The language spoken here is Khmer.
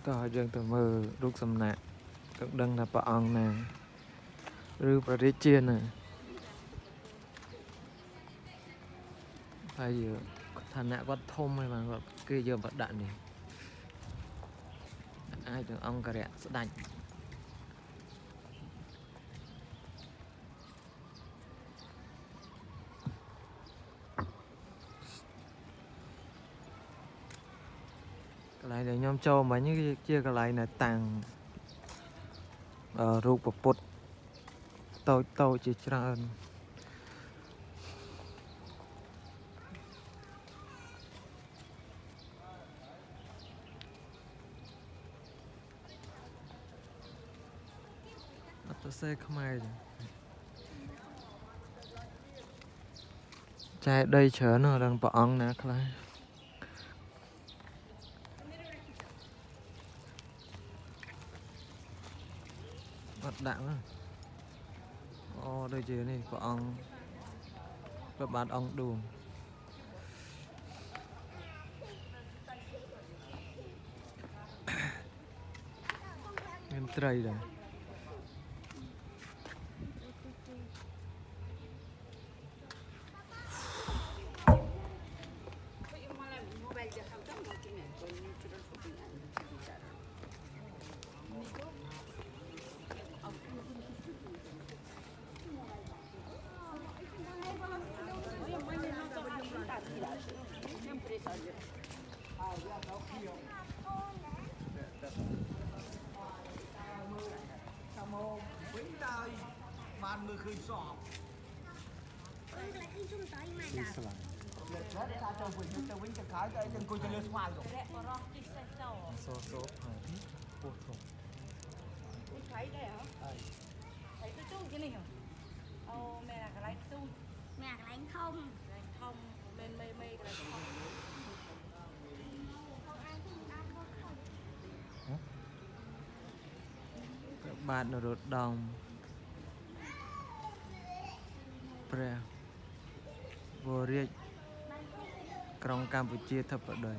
ก็ยังแต่มือลูกสำนักก็ดังนะปะอองนะหรือประเทศจีนน่ะไปอยู่ฐานะวัดทมเลยมันแบบคือเยอะบัดดันนี่ไอ้ถึงองกระเดียสดันcái này để nhóm châu mà những chia cái này là tàngรูปปุตโตជាច្រើនអត់ទៅសេខ្មែរចែកដីច្រើនដល់ព្រះអង្គណាខ្លះអត់ដាក់ណាអូដូចជានេះព្រះអង្គព្រះបាទអង្គឌួងមានត្រីដែរបានមើលឃើញសពទីស្លាលើថាចូលវិញទៅក្រោយទៅអង្គុយទៅលើស្វាយទៅរ៉បរស់ទីសេះចូលសូហើយពោះធំនេះខ្លៃដែរហ៎ខ្លៃទៅជូរជានេះអូមែនអាកន្លែងទូមែនអាកន្លែងធំមែនមេកន្លែងធំបាទនរោត្តមព្រះវររាជក្រុងកម្ពុជាធិបតី